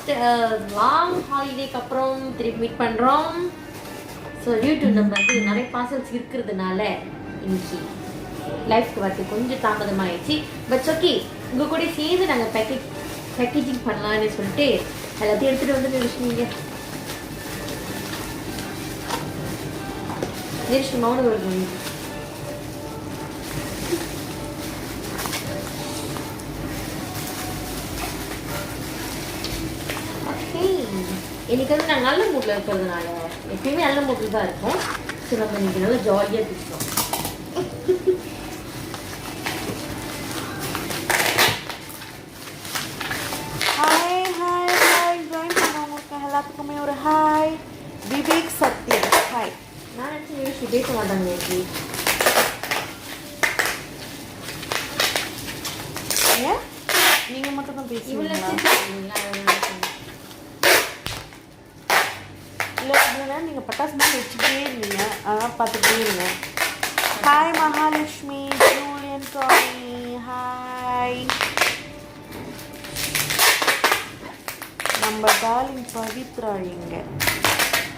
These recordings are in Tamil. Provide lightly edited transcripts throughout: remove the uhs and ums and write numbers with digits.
ஆஃப்டர் லாங் ஹாலிடேக்கு அப்புறம் திருப்பி மீட் பண்ணுறோம். ஸோ யூடியூப் நம்ம வந்து நிறைய பார்சல்ஸ் இருக்கிறதுனால இன்னைக்கு லைஃப்க்கு வரது கொஞ்சம் தாமதமாகிடுச்சு. பட் ஓகே, உங்கள் கூட சேர்ந்து நாங்கள் பேக்கேஜிங் பண்ணலான்னு சொல்லிட்டு எல்லாத்தையும் எடுத்துகிட்டு வந்து நிறுத்தினீங்க. நிறுத்தி மௌனம் வருது. இன்னைக்கு வந்து நாங்கள் நல்ல மூட்டில் இருக்கிறதுனால எப்பயுமே நல்ல மூட்டில் தான் இருக்கும். ஸோ நம்ம இன்னைக்கு நல்லா ஜாலியாக பேசுகிறோம். ஹாய் ஹாய் ஹாய் ஜாயின் பண்ணவங்களுக்கு எல்லாத்துக்குமே ஒரு ஹாய். விவேக் சத்யன் ஹாய். நான் நினச்சி நியூஸ் பேச மாட்டாங்க இன்னைக்கு. ஏன் நீங்கள் மட்டும் தான் பேசுவீங்களா? இல்லை நீங்கள் பட்டாசு மாதிரி வச்சுட்டே இருந்தீங்க, அதான் பார்த்துட்டே இருந்தேன். Hi Mahalakshmi, Julian, Tommy hi. நம்ம டார்லிங் பவித்ரா எங்க?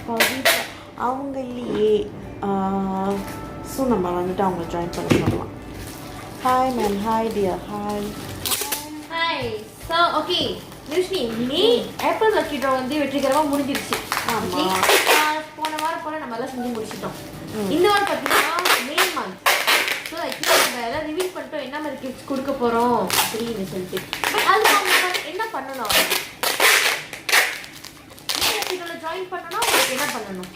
பவித்ரா அவங்க இல்லையே. ஸோ நம்ம வந்துட்டு அவங்க ஜாயின் பண்ண சொல்லலாம். Hi ma'am, hi dear, hi hi. So okay நியூஸ்னி, மே ஏப்ரல் லக்கி ட்ரா வந்து வெற்றிகரமாக முடிஞ்சிருச்சு. போன வாரம் போல நம்ம எல்லாம் செஞ்சு முடிச்சிட்டோம். இந்த வாரம் பார்த்தீங்கன்னா மே மந்த். ஸோ ஆக்சுவலி நம்ம எல்லாம் ரிவீல் பண்ணிட்டோம் என்ன மாதிரி கிஃப்ட்ஸ் கொடுக்க போகிறோம் அப்படின்னு சொல்லிட்டு. பட் அதுக்கு அவங்க என்ன பண்ணணும்? ஜாயின் பண்ணணும். உங்களுக்கு என்ன பண்ணணும்?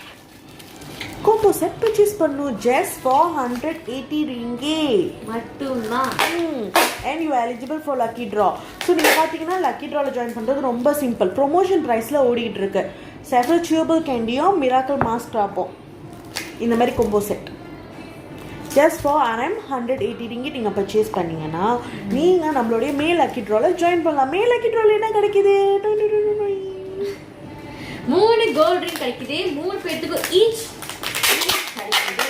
கோம்போ செட் பர்ச்சேஸ் பண்ணணும். ஜஸ்ட் ஃபார் 180 ringgit மட்டும்தான். And you eligible for lucky draw. So நீங்கள் பார்த்தீங்கன்னா லக்கி ட்ராவில் ஜாயின் பண்ணுறது ரொம்ப சிம்பிள். ப்ரொமோஷன் ப்ரைஸில் ஓடிக்கிட்டு இருக்கு. செவரல் சியூபிள் கேண்டியும் மிராக்கல் மாஸ்க் டாப்பும் இந்த மாதிரி combo set just for RM 180 ringgit நீங்கள் பர்ச்சேஸ் பண்ணிங்கன்னா நீங்கள் நம்மளுடைய மே லக்கி ட்ராவில் ஜாயின் பண்ணலாம். மே லக்கி ட்ராவில் என்ன கிடைக்குது? 3 கோல்ட் ரிங் கிடைக்குது. 3 பேருக்கு ஈச் கிடைக்குது.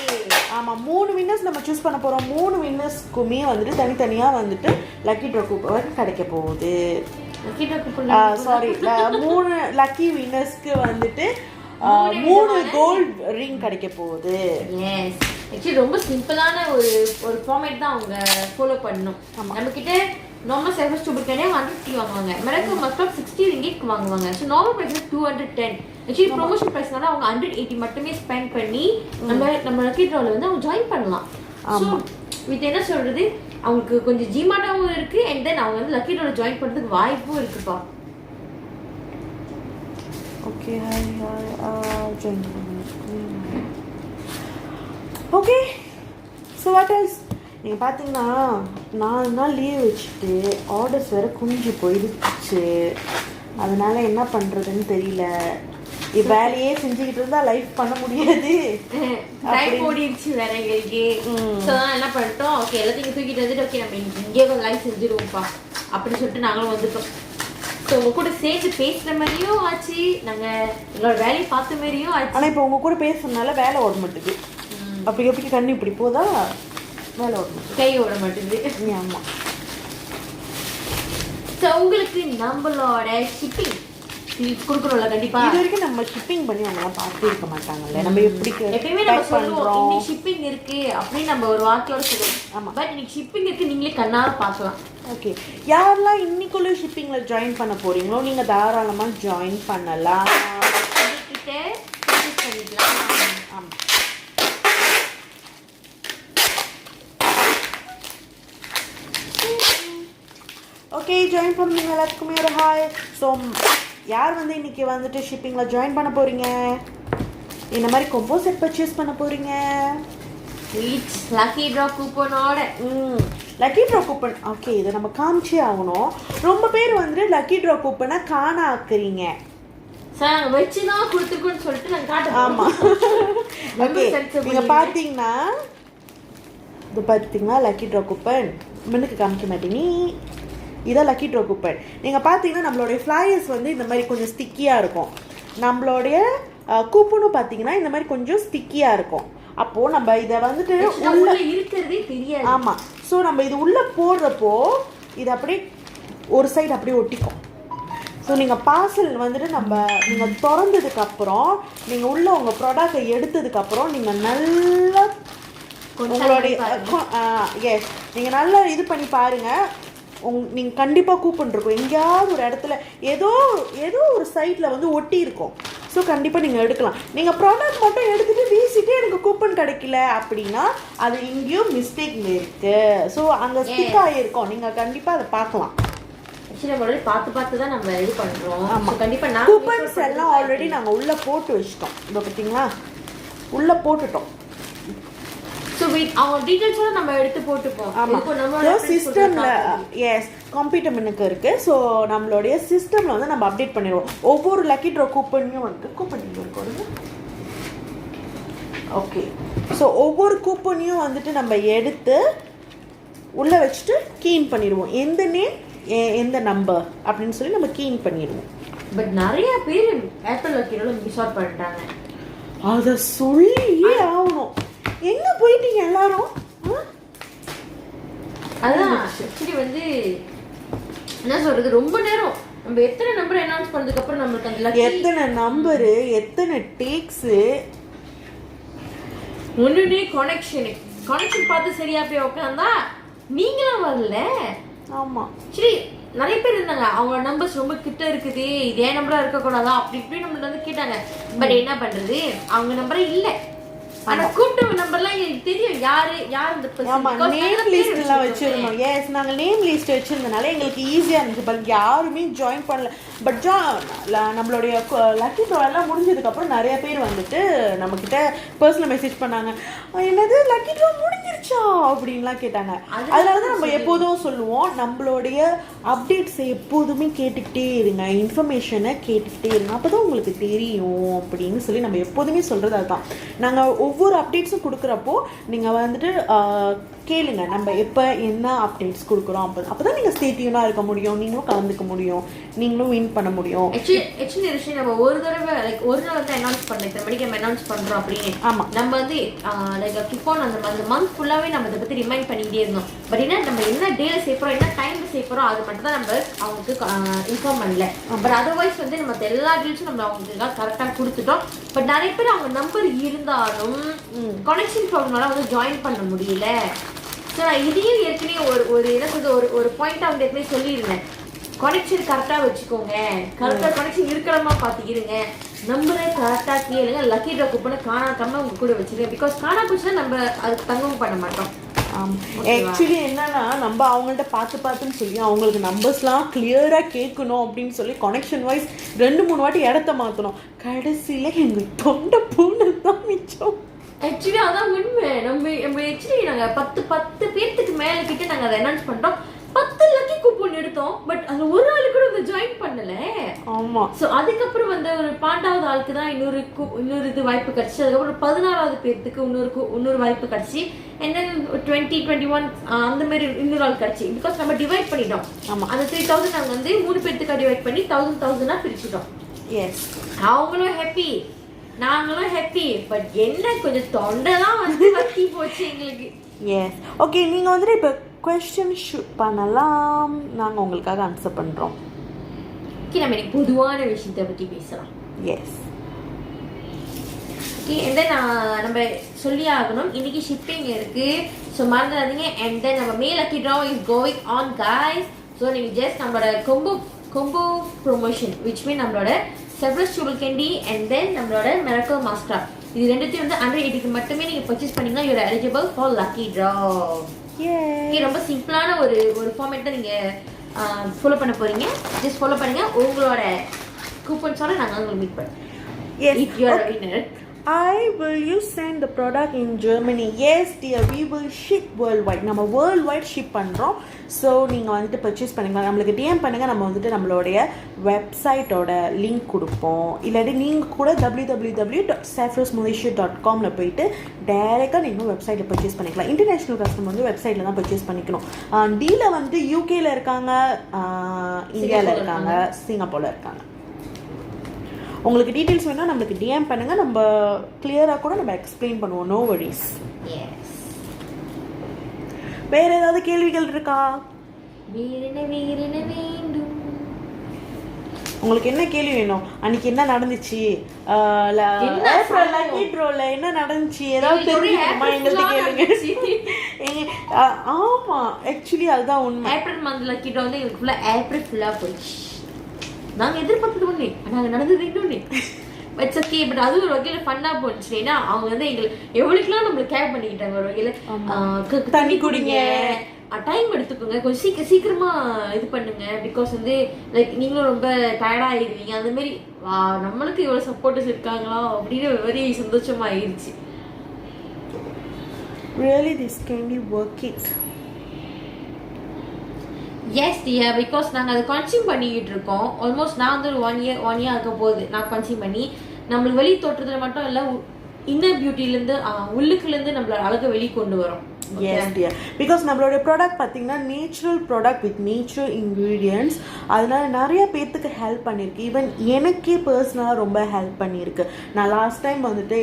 ஆமாம், 3 வின்னர்ஸ் நம்ம சூஸ் பண்ண போகிறோம். 3 வின்னர்ஸ்க்குமே வந்துட்டு தனித்தனியாக வந்துட்டு லக்கி ட்ரா கூப்பன் கிடைக்க போகுது. சாரி, 3 லக்கி வின்னர்ஸ்க்கு வந்துட்டு 3 கோல்ட் ரிங் கிடைக்க போகுது. எஸ், ஆக்சுவலி ரொம்ப சிம்பிளான ஒரு ஃபார்மேட் தான் அவங்க ஃபாலோ பண்ணணும். நம்ம கிட்ட நார்மல் சர்வீஸ் டூபுக்கானே 150 வாங்குவாங்க. மிராக்கல் மாஸ்க் டாப் 60 ringgit வாங்குவாங்க. So normal price 210. Actually promotion ப்ரைஸ்னால அவங்க 180 மட்டுமே ஸ்பெண்ட் பண்ணி நம்ம லக்கி ட்ராவில் வந்து அவங்க ஜாயின் பண்ணலாம். ஸோ வித் என்ன சொல்றது, அவங்களுக்கு கொஞ்சம் ஜிமாட்டாவும் இருக்கு. அண்ட் தென் அவங்க வந்து லக்கி ட்ராவில் ஜாயின் பண்ணுறதுக்கு வாய்ப்பும் இருக்குப்பா. Okay, join okay. So what else? நீங்கள் பார்த்தீங்கன்னா 4 நாள் லீவ் வச்சுட்டு ஆர்டர்ஸ் வேறு குஞ்சு போயிடுச்சு. அதனால் என்ன பண்ணுறதுன்னு தெரியல. வேலையே செஞ்சுக்கிட்டு இருந்தால் லைஃப் பண்ண முடியாது. டைம் ஓடிடுச்சு வேற எங்களுக்கு. ஸோ என்ன பண்ணிட்டோம், ஓகே எல்லாத்தையும் தூக்கிட்டு வந்துட்டு ஓகே நம்ம இங்கே கொஞ்சம் லைஃப் செஞ்சுருவோம்ப்பா அப்படின்னு சொல்லிட்டு நாங்களும் வந்துட்டோம். ஸோ உங்கள் கூட சேர்ந்து பேசுகிற மாதிரியும் ஆச்சு, நாங்கள் எங்களோட வேலையை பார்த்த மாதிரியும் ஆச்சு. ஆனால் இப்போ உங்கள் கூட பேசுறதுனால வேலை ஓட மாட்டேங்குது. அப்படி எப்படி கண்ணு இப்படி போதா வேலை ஓட மாட்டேங்குது, கை ஓட மாட்டேங்குது. ஆமாம். ஸோ உங்களுக்கு நம்மளோட ஷிப்பிங் கொடுக்கணும்ல கண்டிப்பா. இது வரைக்கும் நம்ம ஷிப்பிங் பண்ணி அவங்களாம் பார்த்து இருக்க மாட்டாங்கல்ல. நம்ம எப்படி எப்பயுமே நம்ம சொல்லுவோம் இன்னைக்கு ஷிப்பிங் இருக்கு அப்படின்னு நம்ம ஒரு வார்த்தையோட சொல்லுவோம். ஆமாம், பட் இன்னைக்கு ஷிப்பிங் இருக்கு, நீங்களே கண்ணால பார்க்கலாம். ஓகே, யாரெல்லாம் இன்னைக்குள்ள ஷிப்பிங்கில் ஜாயின் பண்ண போறீங்களோ நீங்கள் தாராளமாக ஜாயின் பண்ணலாம். பண்ணிக்கலாம். ஆமாம். ஓகே, ஜாயின் பண்ணுறீங்க எல்லாத்துக்குமே ஒரு ஹாய். ஸோ யார் வந்து இன்றைக்கி வந்துட்டு ஷிப்பிங்கில் ஜாயின் பண்ண போகிறீங்க, இந்த மாதிரி கொம்போ செட் பர்ச்சேஸ் பண்ண போகிறீங்க லக்கி ட்ரா கூப்பனோட. Lucky draw coupon. ஓகே, இதை நம்ம காமிச்சே ஆகணும். ரொம்ப பேர் வந்துட்டு லக்கி ட்ரா கூப்பனை காண ஆக்குறீங்க. சார் வச்சு தான் கொடுத்துருக்குன்னு சொல்லிட்டு நாங்கள் காட்டுறோம். ஆமாம், ஓகே. நீங்கள் பார்த்தீங்கன்னா இது பார்த்தீங்கன்னா லக்கி ட்ரா கூப்பன் முன்னுக்கு காமிக்க மாட்டீங்க. இதான் லக்கி ட்ரா கூப்பன். நீங்கள் பார்த்தீங்கன்னா நம்மளுடைய ஃப்ளையர்ஸ் வந்து இந்த மாதிரி கொஞ்சம் ஸ்டிக்கியாக இருக்கும். நம்மளுடைய கூப்பனும் பார்த்தீங்கன்னா இந்த மாதிரி கொஞ்சம் ஸ்டிக்கியாக இருக்கும். அப்போது நம்ம இதை வந்துட்டு உள்ள இருக்கிறதே தெரியாது. ஆமாம், ஸோ நம்ம இது உள்ளே போடுறப்போ இது அப்படியே ஒரு சைடு அப்படியே ஒட்டிக்கும். ஸோ ஸோ நீங்கள் பார்சல் வந்துட்டு நீங்கள் திறந்ததுக்கப்புறம் நீங்கள் உள்ள உங்கள் ப்ராடக்டை எடுத்ததுக்கப்புறம் நீங்கள் நல்லா உங்களுடைய எஸ் நீங்கள் நல்லா இது பண்ணி பாருங்கள். நீங்கள் கண்டிப்பாக கூப்பன் இருக்கும் எங்கேயாவது ஒரு இடத்துல ஏதோ ஒரு சைட்டில் வந்து ஒட்டி இருக்கும். ஸோ கண்டிப்பாக நீங்கள் எடுக்கலாம். நீங்கள் ப்ராடக்ட் மட்டும் எடுத்துகிட்டு வீசிட்டு எனக்கு கூப்பன் கிடைக்கல அப்படின்னா அது எங்கேயும் மிஸ்டேக் இருக்குது. ஸோ அங்கே ஸ்டிக் ஆகிருக்கும். நீங்கள் கண்டிப்பாக அதை பார்க்கலாம். பார்த்து தான் நம்ம இது பண்ணுறோம். ஆமாம் கண்டிப்பாக கூப்பன்ஸ் எல்லாம் ஆல்ரெடி நாங்கள் உள்ளே போட்டு வச்சிட்டோம். இப்போ பார்த்தீங்களா உள்ளே போட்டுட்டோம். ஸோ அவங்க டீட்டெயில்ஸோட நம்ம எடுத்து போட்டுப்போம். ஆமாம் சிஸ்டமில் எஸ் கம்ப்யூட்டர் மெனுக்கு இருக்குது. ஸோ நம்மளுடைய சிஸ்டமில் வந்து நம்ம அப்டேட் பண்ணிடுவோம். ஒவ்வொரு லக்கி ட்ரா கூப்பனையும் வந்து கூப்பன் இருக்கணும். ஓகே ஸோ ஒவ்வொரு கூப்பனையும் வந்துட்டு நம்ம எடுத்து உள்ளே வச்சுட்டு கீன் பண்ணிடுவோம். எந்த நேம் எந்த நம்பர் அப்படின்னு சொல்லி நம்ம கீன் பண்ணிடுவோம். பட் நிறைய பேர் ஏர்டெல் லக்கியோட மிஸ் அவுட் பண்ணிட்டாங்க. அதை சொல்லியே ஆகணும். எங்க போயிட்டீங்க எல்லாரும்? அதான் ஆக்சுவலி வந்து என்ன சொல்றது, ரொம்ப நேரம் நம்ம எத்தனை நம்பர் அனௌன்ஸ் பண்ணதுக்கு அப்புறம் நம்மளுக்கு அந்த எத்தனை நம்பரு எத்தனை டேக்ஸ் ஒண்ணுனே கனெக்ஷன் பார்த்து சரியா போய் உட்காந்தா நீங்களும் வரல. ஆமா சரி நிறைய பேர் இருந்தாங்க, அவங்க நம்பர்ஸ் ரொம்ப கிட்ட இருக்குது, இதே நம்பரா இருக்க கூடாதா அப்படி இப்படி நம்மள வந்து கேட்டாங்க. பட் என்ன பண்றது, அவங்க நம்பரே இல்லை. ஆனா கூப்பிட்ட நம்பர்லாம் எங்களுக்கு தெரியும் யாரு இந்த பர்சன். ஆமா நேம் லிஸ்ட் எல்லாம் வச்சிருந்தோம். எஸ் நாங்க நேம் லிஸ்ட் வச்சிருந்தனால எங்களுக்கு ஈஸியா இருந்துச்சு. பட் யாருமே ஜாயின் பண்ணல. பட் நம்மளுடைய லக்கி ட்ரா எல்லாம் முடிஞ்சதுக்கு அப்புறம் நிறைய பேர் வந்துட்டு நம்ம கிட்ட பர்சனல் மெசேஜ் பண்ணாங்க, என்னது லக்கி ட்ரா முடிஞ்சிருச்சா அப்படின்லாம் கேட்டாங்க. அதனாலதான் நம்ம எப்போதும் சொல்லுவோம், நம்மளுடைய அப்டேட்ஸ் எப்போதுமே கேட்டுக்கிட்டே இருங்க, இன்ஃபர்மேஷனை கேட்டுக்கிட்டே இருங்க, அப்போதான் உங்களுக்கு தெரியும் அப்படின்னு சொல்லி நம்ம எப்போதுமே சொல்றது அதுதான். நாங்கள் ஒவ்வொரு அப்டேட்ஸும் கொடுக்குறப்போ நீங்கள் வந்துட்டு கேளுங்க, நம்ம எப்போ என்ன அப்டேட்ஸ் கொடுக்குறோம். அப்போதான் நீங்கள் ஸ்டேட்யூனாக இருக்க முடியும், நீங்களும் கலந்துக்க முடியும், நீங்களும் வின் பண்ண முடியும். ஆக்சுவலி நம்ம ஒரு தடவை லைக் ஒரு நாள் வந்து அனௌன்ஸ் பண்ணல, இத்தனை மணிக்கு நம்ம அனௌன்ஸ் பண்ணுறோம் அப்படின்னு. ஆமாம் நம்ம வந்து லைக் கிப்பான் அந்த மந்த் ஃபுல்லாகவே நம்ம இதை பற்றி ரிமைண்ட் பண்ணிக்கிட்டே இருந்தோம். பட் என்ன நம்ம என்ன டேல சேர்ப்போம் என்ன டைமில் சேர்ப்போம் அது மட்டும் தான் நம்ம அவங்களுக்கு இன்ஃபார்ம் பண்ணல. பட் அதர்வைஸ் வந்து நம்ம எல்லா டீல்ஸும் நம்ம அவங்களுக்கு கரெக்டாக கொடுத்துட்டோம். பட் நிறைய பேர் அவங்க நம்பர் இருந்தாலும் கனெக்ஷன் ப்ராப்ளம்னால வந்து ஜாயின் பண்ண முடியல. ஸோ நான் இதையும் ஏற்கனவே ஒரு என்ன சொல்றது ஒரு பாயிண்ட் அவங்க ஏற்கனவே சொல்லியிருந்தேன், கனெக்ஷன் கரெக்டாக வச்சுக்கோங்க, கரெக்டாக கனெக்ஷன் இருக்கிறமா பார்த்துக்கிடுங்க, நம்பரை கரெக்டாக கேளுங்க, லக்கி ட்ரா கூப்பனை காணாக்காம உங்க கூட வச்சுருங்க. பிகாஸ் காணா போச்சுன்னா நம்ம அதுக்கு தங்கவும் பண்ண மாட்டோம். ஆக்சுவலி என்னன்னா நம்ம அவங்கள்ட்ட பார்த்துன்னு சொல்லி அவங்களுக்கு நம்பர்ஸ்லாம் கிளியராக கேட்கணும் அப்படின்னு சொல்லி கனெக்ஷன் வைஸ் 2-3 வாட்டி இடத்த மாற்றணும். கடைசியில் எங்கள் தொண்டை பூனை தான் மிச்சம். ஆக்சுவலி அதான் உண்மை. நம்ம ஆக்சுவலி நாங்கள் 10 பேர்த்துக்கு மேலே கிட்ட நாங்கள் அதை அனௌன்ஸ் பண்ணிட்டோம். 10 லக்கி கூப்பன் எடுத்தோம். பட் அது ஒரு ஆளு கூட வந்து ஜாயின் பண்ணல. ஆமா. ஸோ அதுக்கப்புறம் வந்து ஒரு 12வது ஆளுக்கு தான் இன்னொரு இது வாய்ப்பு கிடைச்சி. அதுக்கப்புறம் 16வது பேர்த்துக்கு இன்னொரு வாய்ப்பு கிடைச்சி. அண்ட் தென் 20-21 அந்த மாதிரி இன்னொரு ஆள் கிடைச்சி. பிகாஸ் நம்ம டிவைட் பண்ணிட்டோம். ஆமா. அந்த 3000 நாங்கள் வந்து 3 பேர்த்துக்கு டிவைட் பண்ணி 1000 பிரிச்சுட்டோம். எஸ் அவங்களும் ஹாப்பி, நாங்களும் ஹாப்பி. பட் என்ன கொஞ்சம் தொண்டைலாம் வந்து வத்தி போச்சு எங்களுக்கு. எஸ் ஓகே, நீங்கள் வந்துட்டு இப்போ கொஸ்டின் ஷூட் பண்ணலாம், நாங்கள் உங்களுக்காக ஆன்சர் பண்ணுறோம். ஓகே, நம்ம இன்னைக்கு பொதுவான விஷயத்தை பற்றி பேசலாம். எஸ் ஓகே, அண்ட் தென் நம்ம சொல்லி ஆகணும் இன்னைக்கு ஷிப்பிங் இருக்கு. ஸோ மறந்துடாதீங்க. அண்ட் தென் நம்ம May lucky draw is going on guys. So நீங்கள் ஜஸ்ட் நம்மளோட கொம்போ ப்ரொமோஷன் விச் மீன் நம்மளோட செவரஸ் டியூபல் கேண்டி அண்ட் தென் நம்மளோட மிராக்கிள் மாஸ்டா, இது ரெண்டுத்தையும் வந்து under 80 மட்டுமே நீங்கள் பர்ச்சேஸ் பண்ணிங்கன்னா your eligible for lucky draw. ரொம்ப சிம்பிளான ஒரு ஃபார்மேட் தான் நீங்கள் ஃபாலோ பண்ண போறீங்க. ஜஸ்ட் ஃபாலோ பண்ணுங்க. உங்களோட கூப்பன்ஸோட நாங்கள் உங்களுக்கு மீட் பண்ணுவோம். If you are a winner, will you send the product in Germany? Yes dear, we will ship worldwide. நம்ம worldwide ஷிப் பண்ணுறோம். ஸோ நீங்கள் வந்துட்டு பர்ச்சேஸ் பண்ணிக்கலாம். நம்மளுக்கு டிஎம் பண்ணுங்கள், நம்ம வந்துட்டு நம்மளுடைய வெப்சைட்டோட லிங்க் கொடுப்போம். இல்லாட்டி நீங்கள் கூட www.saffrosmalaysia.com போயிட்டு டைரெக்டாக நீங்கள் வெப்சைட்டில் பர்ச்சேஸ் பண்ணிக்கலாம். இன்டர்நேஷ்னல் கஸ்டமர் வந்து வெப்சைட்டில் தான் பர்ச்சேஸ் பண்ணிக்கணும். டீலில் வந்து யூகேல இருக்காங்க, இந்தியாவில் இருக்காங்க, சிங்கப்பூரில் இருக்காங்க. உங்களுக்கு டீட்டெயில்ஸ் வேணா நம்மளுக்கு டிஎம் பண்ணுங்க, நம்ம கிளியராக கூட நம்ம எக்ஸ்பிளைன் பண்ணுவோம். No worries. வேற ஏதாவது கேள்விகள் இருக்கா? வேறென்ன வேண்டும்? உங்களுக்கு என்ன கேள்வி வேணும்? அன்னைக்கு என்ன நடந்துச்சு, ஏப்ரல் லக்கி ட்ரோல என்ன நடந்துச்சு, ஏதாவது தெரியுமா எங்கள்கிட்ட கேளுங்க. ஆமா, ஆக்சுவலி அதுதான் உண்மை. ஏப்ரல் மந்த் லக்கி ட்ரோ வந்து எங்களுக்கு ஃபுல்லா ஏப்ரல் ஃபுல்லா போச்சு. நாங்க எதிர்பார்த்தது ஒண்ணு, நாங்க நடந்தது இன்னொன்னு. It's okay. பட் அது ஒரு வகையில ஃபன்னா போச்சு. ஏன்னா அவங்க வந்து எங்களுக்கு எவ்வளவுக்குலாம் நம்மளுக்கு கேர் பண்ணிக்கிட்டாங்க. ஒரு வகையில தண்ணி குடிங்க, டைம் எடுத்துக்கோங்க, கொஞ்சம் சீக்கிரமா இது பண்ணுங்க, பிகாஸ் வந்து லைக் நீங்களும் ரொம்ப டயர்டா ஆயிடுவீங்க. அந்த மாதிரி நம்மளுக்கு இவ்வளவு சப்போர்ட்டர்ஸ் இருக்காங்களா அப்படின்னு வெரி சந்தோஷமா ஆயிடுச்சு. Really, this can be work it. S dear, because நாங்கள் அதை கன்சியூம் பண்ணிக்கிட்டு இருக்கோம். ஆல்மோஸ்ட் நான் வந்து ஒரு ஒன் இயர் ஆக போகுது நான் கன்சியூம் பண்ணி. நம்மளுக்கு வெளி தோற்றத்துல மட்டும் இல்லை, இன்னர் பியூட்டிலேருந்து உள்ளுக்குலேருந்து நம்மளோட அழகை வெளி கொண்டு வரோம். Yes dear, because நம்மளோட ப்ராடக்ட் பார்த்தீங்கன்னா natural product with natural ingredients. அதனால நிறைய பேர்த்துக்கு ஹெல்ப் பண்ணியிருக்கு. ஈவன் எனக்கே பர்சனலாக ரொம்ப ஹெல்ப் பண்ணியிருக்கு. நான் லாஸ்ட் டைம் வந்துட்டு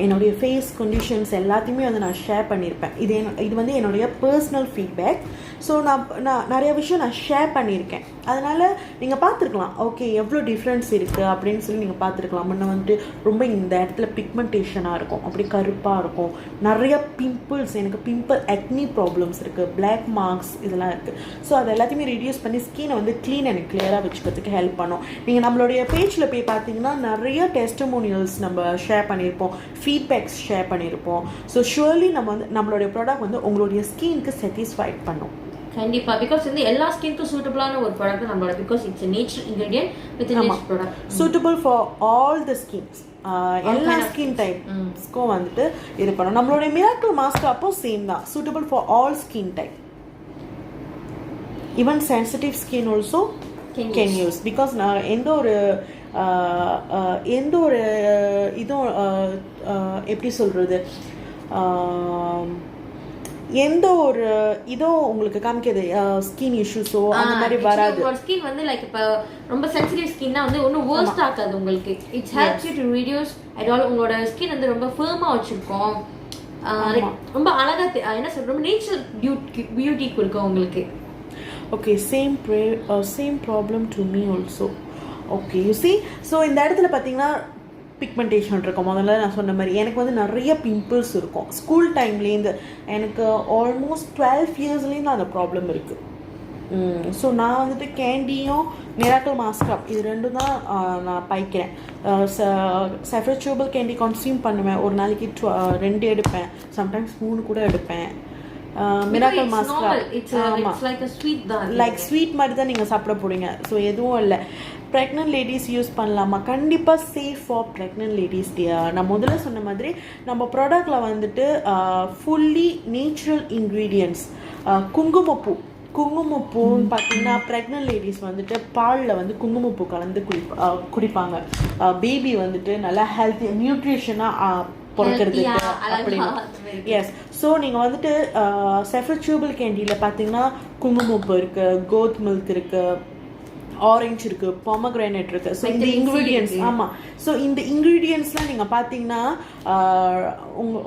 என்னுடைய ஃபேஸ் கண்டிஷன்ஸ் எல்லாத்தையுமே வந்து நான் ஷேர் பண்ணியிருப்பேன். இது வந்து என்னுடைய பர்சனல் ஃபீட்பேக். ஸோ நான் நிறைய விஷயம் நான் ஷேர் பண்ணியிருக்கேன். அதனால் நீங்கள் பார்த்துருக்கலாம், ஓகே எவ்வளோ டிஃப்ரென்ஸ் இருக்குது அப்படின்னு சொல்லி நீங்கள் பார்த்துருக்கலாம். முன்ன வந்துட்டு ரொம்ப இந்த இடத்துல பிக்மெண்டேஷனாக இருக்கும், அப்படி கருப்பாக இருக்கும், நிறைய பிம்பிள்ஸ், எனக்கு பிம்பிள் அக்னி ப்ராப்ளம்ஸ் இருக்குது, பிளாக் மார்க்ஸ் இதெல்லாம் இருக்குது. ஸோ அது எல்லாத்தையுமே ரிடியூஸ் பண்ணி ஸ்கினை வந்து க்ளீன் அண்ட் கிளியராக வச்சுக்கிறதுக்கு ஹெல்ப் பண்ணும். நீங்கள் நம்மளுடைய பேஜில் போய் பார்த்தீங்கன்னா நிறைய டெஸ்டிமோனியல்ஸ் நம்ம ஷேர் பண்ணியிருப்போம், ஃபீட்பேக்ஸ் ஷேர் பண்ணியிருப்போம். ஸோ ஷுவர்லி நம்மளுடைய ப்ராடக்ட் வந்து உங்களுடைய ஸ்கின்க்கு சாட்டிஸ்ஃபைட் பண்ணும். கண்டிப்பா, பிகாஸ் வந்து எல்லா ஸ்கின்க்கும் சூட்டபிளான ஒரு ப்ராடக்ட் நம்மளோட, because it's a natural ingredient with a natural product, suitable for all the skins, எல்லா ஸ்கின் டைப்ஸ்க்கும் வந்துட்டு இது பண்ணும். நம்மளுடைய மிராக்கிள் மாஸ்க் அப்போ சேம் தான், suitable for all skin type, even sensitive skin also can use, because நான் எந்த ஒரு இதுவும் எப்படி சொல்றது, எந்த ஒரு இதோ உங்களுக்கு காமிக்கிறது ஸ்கின் இஷ்யூஸோ அந்த மாதிரி வராது. உங்களோட ஸ்கின் வந்து லைக் இப்போ ரொம்ப சென்சிட்டிவ் ஸ்கின்னா வந்து ஒன்றும் வேர்ஸ்ட் ஆகாது உங்களுக்கு. It's helps you to reduce at all. உங்களோட ஸ்கின் வந்து ரொம்ப ஃபர்மாக வச்சுருக்கோம், ரொம்ப அழகா என்ன சொல்ற, ரொம்ப நேச்சுரல் பியூட்டி கொடுக்கும் உங்களுக்கு. Okay, same problem to me also. Okay, you see. So இந்த இடத்துல பார்த்தீங்கன்னா பிக்மெண்டேஷன் இருக்கும். முதல்ல நான் சொன்ன மாதிரி எனக்கு வந்து நிறைய பிம்பிள்ஸ் இருக்கும். ஸ்கூல் டைம்லேருந்து எனக்கு ஆல்மோஸ்ட் 12 இயர்ஸ்லேருந்து அந்த ப்ராப்ளம் இருக்குது. ஸோ நான் வந்துட்டு கேண்டியும் மிராக்கிள் மாஸ்க் இது ரெண்டும் தான் நான் பாய்க்கிறேன். செஃப்ரஸ் சியூபிள் கேண்டி கன்சியூம் பண்ணுவேன். ஒரு நாளைக்கு 2 எடுப்பேன், சம்டைம்ஸ் 3 கூட எடுப்பேன். மிராக்கிள் மாஸ்க் லைக் ஸ்வீட் மாதிரி தான் நீங்கள் சாப்பிட போறீங்க. ஸோ எதுவும் இல்லை. ப்ரெக்னென்ட் லேடிஸ் யூஸ் பண்ணலாமா? கண்டிப்பாக safe for pregnant ladies dear. நான் முதல்ல சொன்ன மாதிரி நம்ம ப்ராடக்டில் வந்துட்டு ஃபுல்லி நேச்சுரல் இன்க்ரீடியன்ட்ஸ். குங்குமப்பூன்னு பார்த்தீங்கன்னா ப்ரெக்னென்ட் லேடிஸ் வந்துட்டு பாலில் வந்து குங்குமப்பூ கலந்து குடிப்பாங்க. பேபி வந்துட்டு நல்லா ஹெல்த்தி நியூட்ரிஷனாக பொறுக்கிறதுக்கு அப்படின்னு. எஸ். ஸோ நீங்கள் வந்துட்டு செஃப்ரஸ் சியூபிள் கேண்டியில் பார்த்தீங்கன்னா குங்குமப்பூ இருக்குது, கோத் மில்க் இருக்குது, ஆரஞ்சு இருக்குது, பொமக்ரானேட் இருக்குது. ஸோ இந்த இன்க்ரீடியன்ஸ், ஆமாம், ஸோ இந்த இன்க்ரீடியன்ஸ்லாம் நீங்கள் பார்த்தீங்கன்னா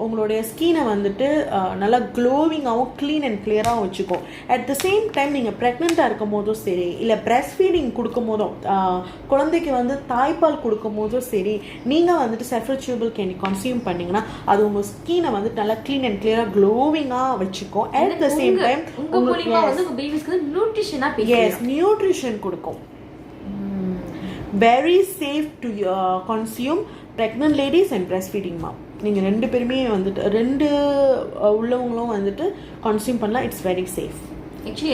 உங்களுடைய ஸ்கினை வந்துட்டு நல்லா க்ளோவிங்காகவும் க்ளீன் அண்ட் கிளியராகவும் வச்சுக்கும். அட் த சேம் டைம் நீங்கள் ப்ரெக்னெண்ட்டாக இருக்கும் போதும் சரி, இல்லை ப்ரெஸ்ட் ஃபீடிங் கொடுக்கும் போதும், குழந்தைக்கு வந்து தாய்ப்பால் கொடுக்கும் போதும் சரி, நீங்கள் வந்துட்டு செஃப்ரஸ் சியூபிள் கேண்டி கன்சியூம் பண்ணிங்கன்னா அது உங்கள் ஸ்கினை வந்துட்டு நல்லா க்ளீன் அண்ட் கிளியராக க்ளோவிங்காக வச்சுக்கும். At the same time nutrition கொடுக்கும். Very safe to consume pregnant ladies and breastfeeding mom. நீங்கள் 2 பேருமே வந்துட்டு 2 உள்ளவங்களும் வந்துட்டு கன்சியூம் பண்ணலாம். It's very safe. ஆக்சுவலி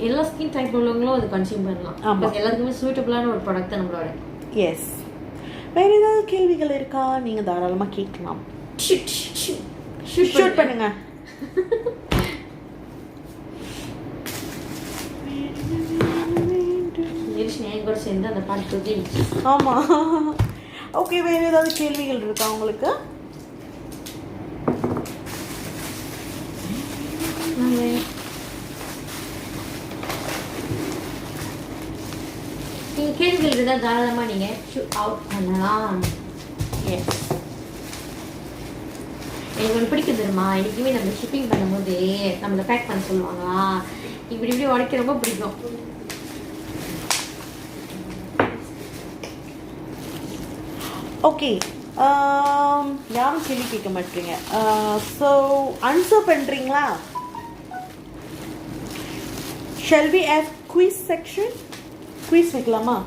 எல்லா ஸ்கின் டைப் உள்ளவங்களும் அது கன்சியூம் பண்ணலாம். ஆமாம், எல்லாருக்குமே சூட்டபிளான ஒரு ப்ராடக்ட் தான் நம்மளோட. எஸ். வேறு ஏதாவது கேள்விகள் இருக்கா? நீங்கள் தாராளமாக கேட்கலாம். ஷூட் பண்ணுங்க. சேர்ந்து அந்த பாட்டு. ஆமாம். ஓகே, வேறு ஏதாவது கேள்விகள் இருக்கா உங்களுக்கு? நீங்கள் கேள்விகள் இருந்தால் தாராளமாக நீங்கள் ஷூட் அவுட் பண்ணலாம். எஸ். எனக்கு ஒன்று பிடிக்கும் தெரியுமா, என்றைக்குமே நம்ம ஷிப்பிங் பண்ணும்போது நம்மளை பேக் பண்ண சொல்லுவாங்களா, இப்படி உடைக்க ரொம்ப பிடிக்கும். ஓகே, யாரும் கேள்வி கேட்க மாட்டீங்க. ஸோ ஆன்சர் பண்ணுறீங்களா? Shall we have quiz section? Quiz வைக்கலாமா?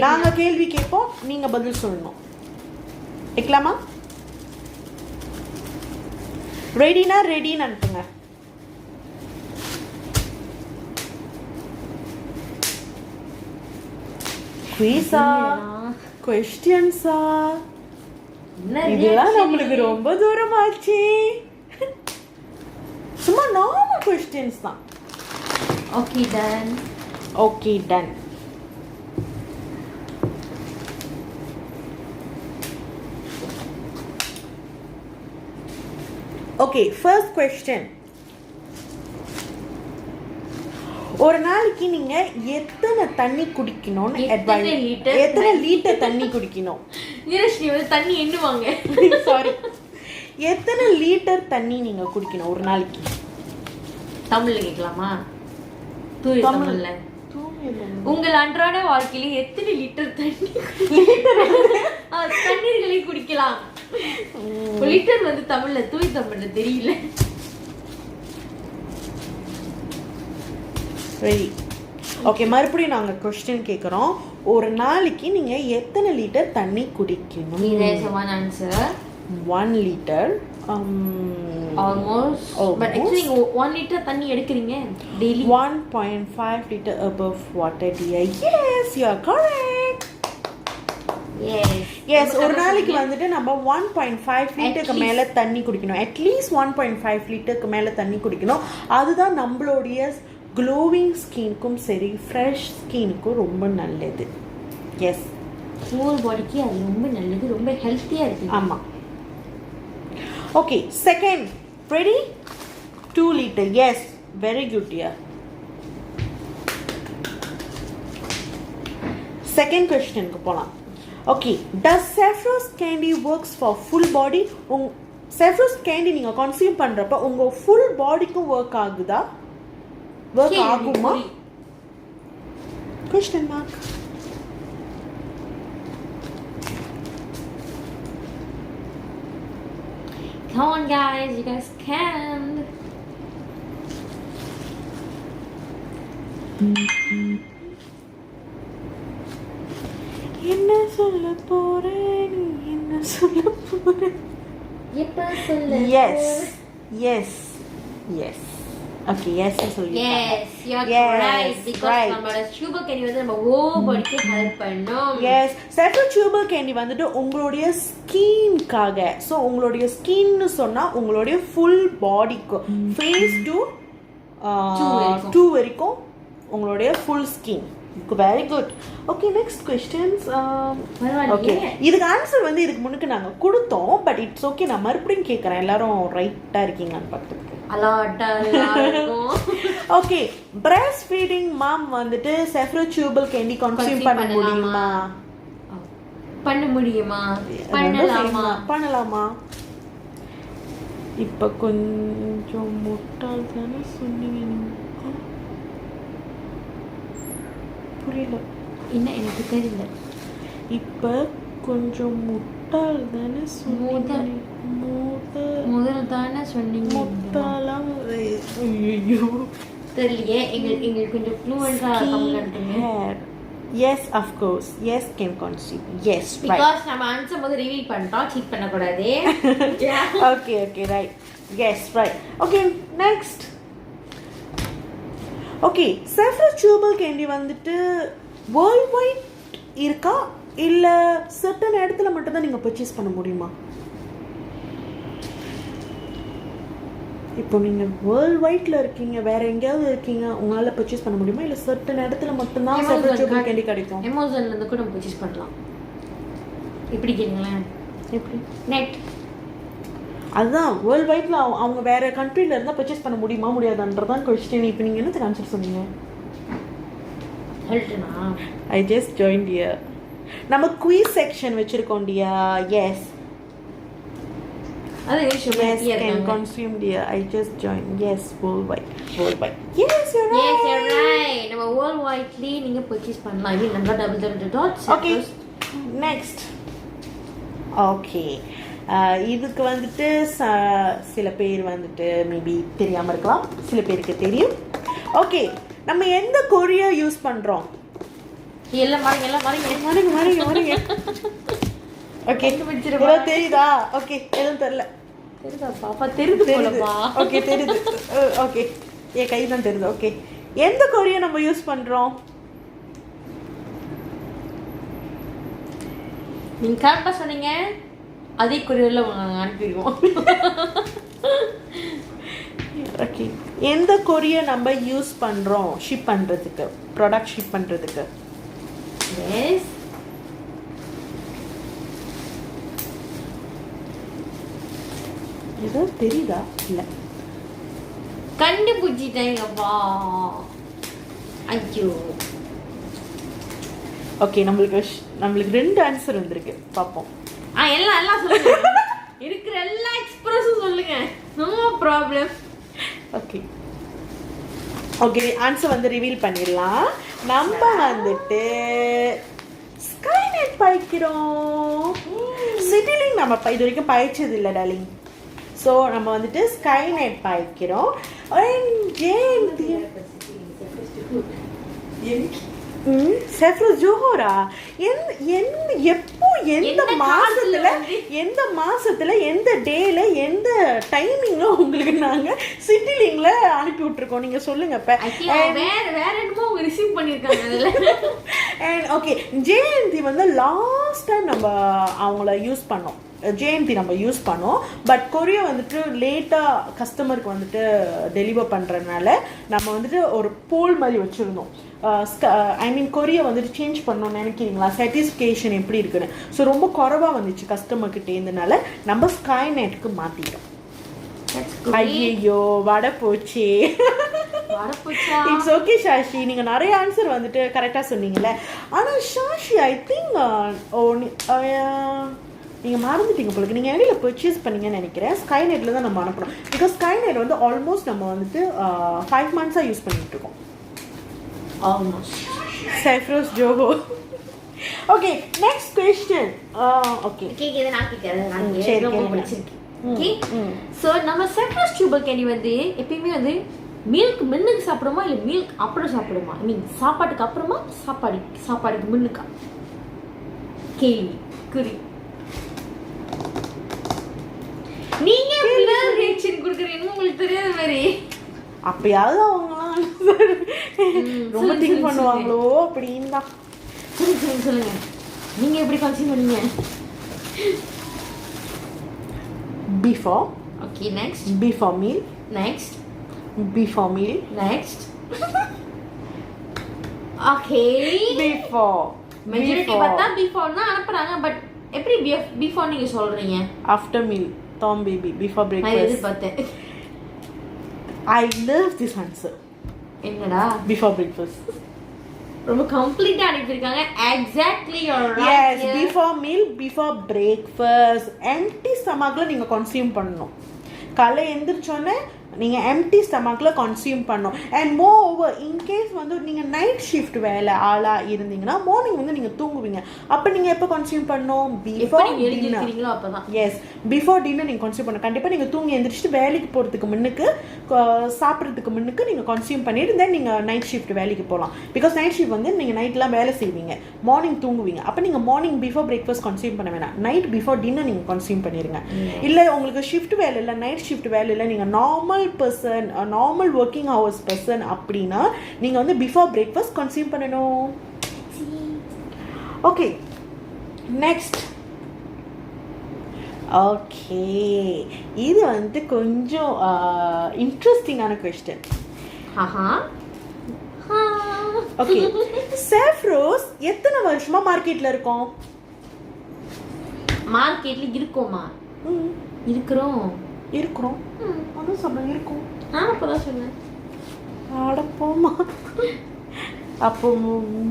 நாங்கள் கேள்வி கேட்போம், நீங்கள் பதில் சொல்லணும். வைக்கலாமா? ரெடினா ரெடின்னு அனுப்புங்க. குயிஸா, கொஸ்டின்ஸா, இதெல்லாம் நம்மளுக்கு ரொம்ப தூரமாச்சு. சும்மா நார்மல் கொஸ்டின்ஸ் தான். Okay done. Okay done. Okay, first question. ஒரு நாளைக்கு நீங்க எத்தனை தண்ணி குடிக்கணும்னு அட்வைஸ்? எத்தனை லிட்டர் தண்ணி குடிக்கணும்? நீரஜ்னி வந்து தண்ணி எண்ணுவாங்க. சாரி, எத்தனை லிட்டர் தண்ணி நீங்க குடிக்கணும் ஒரு நாளைக்கு? தமிழ்ல கேட்கலாமா? தமிழ்ல. உங்கள் அன்றாட வாழ்க்கையில எத்தனை லிட்டர் தண்ணீர்களை குடிக்கலாம்? லிட்டர் வந்து தமிழ்ல, தூய் தமிழ்ல தெரியல. ரெடி? ஓகே, மறுபடியும் நாங்கள் கொஸ்டின் கேட்குறோம். ஒரு நாளைக்கு நீங்கள் எத்தனை லிட்டர் தண்ணி குடிக்கணும்? Answer 1 litre. Almost. But actually நீங்க 1 லிட்டர் தண்ணி எடுக்கிறீங்க daily. 1.5 litre above water dear. Yes, you are correct. Yes, ஒரு நாளைக்கு வந்துட்டு நம்ம 1.5 லிட்டருக்கு மேலே தண்ணி குடிக்கணும். அட்லீஸ்ட் 1.5 லிட்டருக்கு மேலே தண்ணி குடிக்கணும். அதுதான் நம்மளுடைய க்ளோவிங் ஸ்கின்க்கும் சரி, ஃப்ரெஷ் ஸ்கின்க்கும் ரொம்ப நல்லது. எஸ், ஹோல் பாடிக்கு அது ரொம்ப நல்லது, ரொம்ப ஹெல்த்தியாக இருக்கு. ஆமாம். Okay, second. Ready? 2 litre. Yes, very good dear. Second கொஸ்டினுக்கு போகலாம். Okay, does Sephora's candy works for full body? Sephora's candy நீங்கள் கன்சியூம் பண்ணுறப்ப உங்கள் ஃபுல் பாடிக்கும் ஒர்க் ஆகுதா? ஒர்க் ஆகுமா? Question mark. Come on guys, you guys can. என்ன சொல்ல போறேன், என்ன சொல்ல போறேன்? எப்ப சொல்ல? Yes, yes, yes. Okay, yes சொல்லுங்க. Yes, you are right, because நம்மளோட சுகர் கேண்டி வந்து நம்ம ஹோல் பாடிக்கு ஹெல்ப் பண்ணும். Yes, செஃப்ரோ டியூபர் கேண்டி வந்துட்டு உங்களுடைய ஸ்கின்காக. ஸோ உங்களுடைய ஸ்கின்னு சொன்னா உங்களுடைய ஃபுல் பாடிக்கு, ஃபேஸ் டு டூ வரைக்கும் உங்களுடைய full skin. Very good. Okay, next questions. Okay, இதுக்கு ஆன்சர் வந்து இதுக்கு முன்னுக்கு நாங்கள் கொடுத்தோம். பட் இட்ஸ் ஓகே, நான் மறுபடியும் கேட்குறேன். எல்லாரும் ரைட்டாக இருக்கீங்களான்னு பார்த்துட்டு. ஓகே, பிரஸ்ட் ஃபீடிங் மாம் வந்துட்டு செஃப்ரோ டியூபர் கேண்டி கன்சியூம் பண்ண முடியுமா? பண்ண முடியுமா? பண்ணலாமா? பண்ணலாமா? இப்போ கொஞ்சம் முட்டாள் தானே சொன்னீங்க. புரியல. என்ன, எனக்கு தெரியல. இப்போ கொஞ்சம் முட்டாள் தானே சொன்னீங்க. முதல் தானே சொன்னீங்க. முட்டாளாம் ஐயோ தெரியலையே. எங்களுக்கு கொஞ்சம் ஃப்ளூவெண்டா complete. Yes, of course. Yes, can conceive. Yes, right. Because நம்ம ஆன்சர் போது ரிவீல் பண்ணிட்டோம், சீட் பண்ண கூடாது. Okay, okay, right. Yes, right. Okay, next. Okay, Sephora டியூபர் கேண்டி வந்துட்டு வேர்ல்ட் வைட் இருக்கா இல்ல சர்டன் இடத்துல மட்டும் தான் நீங்க பர்ச்சேஸ் பண்ண முடியுமா? இப்போ நீங்க வேர்ல்ட் வைட்ல இருக்கீங்க, வேற எங்கேயாவது இருக்கீங்க, உங்களால பர்ச்சேஸ் பண்ண முடியுமா இல்ல சர்டன் இடத்துல மட்டும் தான் செஃப்ரோ டியூபர் கேண்டி கிடைக்கும்? அமேசான்ல இருந்து கூட பர்ச்சேஸ் பண்ணலாம். எப்படி கேளுங்களேன்? எப்படி? நெட். அதுதான் வேர்ல்ட் வைட்ல அவங்க வேற கண்ட்ரில இருந்தா பர்ச்சேஸ் பண்ண முடியுமா முடியாதான்றதான் क्वेश्चन. இப்போ நீங்க என்னத்துக்கு ஆன்சர் சொன்னீங்க? ஹெல்ட்னா ஐ ஜஸ்ட் ஜாயின்ட் ஹியர். நம்ம குயிஸ் செக்ஷன் வச்சிருக்கோம் டியா. எஸ், அது yes can consume dear. I just joined. Yes, worldwide. Yes, you're right. Yes, you're right. நம்ம worldwidely நீங்க purchase பண்ணலாம். இது நம்ம www.sephros. Okay, நெக்ஸ்ட் ஓகே இதுக்கு வந்துட்டு சில பேர் வந்துட்டு மேபி தெரியாமல் இருக்கலாம், சில பேருக்கு தெரியும். ஓகே, நம்ம எந்த கொரியா யூஸ் பண்ணுறோம்? எல்லாம் மாறிங்க ஓகே, தெரியுதா? ஓகே, எதுவும் தெரியல. தெரியுதா பாப்பா? தெரியுது போலப்பா. ஓகே, தெரியுது. ஓகே, என் கை தான் தெரியுது. ஓகே, எந்த கொரியா நம்ம யூஸ் பண்ணுறோம்? நீங்க கரெக்டா சொன்னீங்க, அதே கொரியர்ல அனுப்பிடுவோம். ஓகே, எந்த கொரியா நம்ம யூஸ் பண்ணுறோம் ஷிப் பண்ணுறதுக்கு, ப்ராடக்ட் ஷிப் பண்ணுறதுக்கு? எஸ், ஏதோ தெரியுதா? இல்லை, கண்டுபிடிச்சிட்டேங்கப்பா. ஐயோ, ஓகே, நம்மளுக்கு 2 ஆன்சர் வந்திருக்கு, பார்ப்போம். எல்லாம் சொல்லுங்க. இருக்கிற எல்லா எக்ஸ்பிரஸும் சொல்லுங்க, no problem. Okay okay, answer வந்து ரிவீல் பண்ணிடலாம். நம்ம வந்துட்டு ஸ்கைநெட் பாய்க்கிறோம். சிட்டிலிங் நம்ம இது வரைக்கும் பாய்ச்சது இல்லை டார்லிங். ஸோ நம்ம வந்துட்டு ஸ்கைநெட் பாய்க்கிறோம். செஃப்ரோஸ் ஜோஹோரா எப்போ எந்த மாசத்துல எந்த டேல எந்த டைமிங்ல உங்களுக்கு நாங்க சிட்டிலிங்ல அனுப்பி விட்டுருக்கோம், நீங்க சொல்லுங்க. வேற என்னமோ ரிசீவ் பண்ணிருக்காங்க அதுல. அண்ட் ஓகே, ஜெயந்தி வந்து லாஸ்ட் டைம் நம்ம அவங்கள யூஸ் பண்ணோம். ஜெயந்தி நம்ம யூஸ் பண்ணோம். பட் கொரியா வந்துட்டு லேட்டாக கஸ்டமருக்கு வந்துட்டு டெலிவர் பண்ணுறதுனால நம்ம வந்துட்டு ஒரு போல் மாதிரி வச்சுருந்தோம். ஐ மீன் கொரியா வந்துட்டு சேஞ்ச் பண்ணோம்னு நினைக்கிறீங்களா, சாட்டிஸ்ஃபிகேஷன் எப்படி இருக்குன்னு. ஸோ ரொம்ப குறைவாக வந்துச்சு கஸ்டமர்கிட்டேருந்தனால நம்ம ஸ்கைநெட்டுக்கு மாற்றிட்டோம். ஐயோ, வடை போச்சே. இட்ஸ் ஓகே ஷாஷி, நீங்கள் நிறைய ஆன்சர் வந்துட்டு கரெக்டாக சொன்னீங்கல்ல. ஆனால் ஷாஷி ஐ திங்க் நீங்கள் மறந்துட்டீங்க போலுக்கு. நீங்கள் இடையில பர்ச்சேஸ் பண்ணீங்கன்னு நினைக்கிறேன். ஸ்கைநெட்டில் தான் நம்ம அனுப்புகிறோம். பிகாஸ் ஸ்கைநெட் வந்து ஆல்மோஸ்ட் நம்ம வந்துட்டு 5 months யூஸ் பண்ணிட்டு இருக்கோம். ஆல்மோஸ்ட். செஃப்ரோஸ் ஜோஹோ. Okay, next question. ஓகே, கேக்குது, நான் கேக்குறேன். சரி, ரொம்ப பிடிச்சிருக்கு. ஓகே, சோ நம்ம செஃப்ரோஸ் டியூபர் கேண்டி வந்து எப்பயுமே வந்து மில்க் முன்னுக்கு சாப்பிடுமா இல்ல மில்க் அப்புறம் சாப்பிடுமா? ஐ மீன் சாப்பாட்டுக்கு அப்புறமா சாப்பாடுக்கு முன்னுக்கா? கேள்வி குறி. நீங்க பிளர் ரியாக்ஷன் குடுக்குறீங்க, உங்களுக்கு தெரியாத மாதிரி. அப்பயாவது அவங்கலாம் ரொம்ப திங்க் பண்ணுவாங்களோ அப்படின்னு தான். சொல்லுங்க, நீங்க எப்படி கன்சியூம் பண்ணீங்க? Before. Okay, next. Before meal. Next. Before meal. Next. Okay, before. Majority பார்த்தா பிஃபோர் தான் அனுப்புறாங்க. பட் எப்படி பிஃபோர் நீங்க சொல்றீங்க? After meal. Tom baby, before breakfast. நான் எதிர்பார்த்தேன். I love this answer. என்னடா? Before breakfast. ரொம்ப கம்ப்ளீட்டா அனுப்பியிருக்காங்க. Exactly, you're right. Yes, here. Before meal, before breakfast. Empty stomachல நீங்க consume பண்ணணும். காலை எந்திரிச்சோன்னே நீங்கள் எம்டி ஸ்டமக்கில் கன்சியூம் பண்ணணும். அண்ட் மோர் இன்கேஸ் வந்து நீங்கள் நைட் ஷிஃப்ட் வேலை ஆளாக இருந்தீங்கன்னா மார்னிங் வந்து நீங்கள் தூங்குவீங்க. அப்போ நீங்கள் எப்போ கன்சியூம் பண்ணணும்? Before dinner. அப்போ தான். எஸ், பிஃபோர் டின்னர் நீங்கள் கன்சியூம் பண்ணணும். கண்டிப்பாக நீங்கள் தூங்கி எந்திரிச்சிட்டு வேலைக்கு போகிறதுக்கு முன்னுக்கு, சாப்பிட்றதுக்கு முன்னுக்கு நீங்கள் கன்சியூம் பண்ணிட்டு தென் நீங்கள் நைட் ஷிஃப்ட் வேலைக்கு போகலாம். பிகாஸ் நைட் ஷிஃப்ட் வந்து நீங்கள் நைட்லாம் வேலை செய்வீங்க, மார்னிங் தூங்குவீங்க. அப்போ நீங்கள் மார்னிங் பிஃபோர் பிரேக்ஃபாஸ்ட் கன்சியூம் பண்ண வேணாம், நைட் பிஃபோர் டின்னர் நீங்கள் கன்சியூம் பண்ணிடுங்க. இல்லை உங்களுக்கு ஷிஃப்ட் வேலை இல்லை, நைட் ஷிஃப்ட் வேலை இல்லை, நீங்கள் normal person, normal working hours person அப்படின்னா நீங்கள் வந்து பிஃபோர் பிரேக்ஃபாஸ்ட் கன்சியூம் பண்ணணும். Okay, next. ஓகே, இது வந்து கொஞ்சம் இன்ட்ரெஸ்டிங்கான கொஸ்டின். ஓகே, செஃப்ரோஸ் எத்தனை வருஷமா மார்க்கெட்ல இருக்கோம்? மார்க்கெட்ல இருக்கோமா? இருக்கிறோம். அதான் சொல்றேன், இருக்கும். நான் அப்பதான் சொன்னேன். அடப்போமா. அப்போ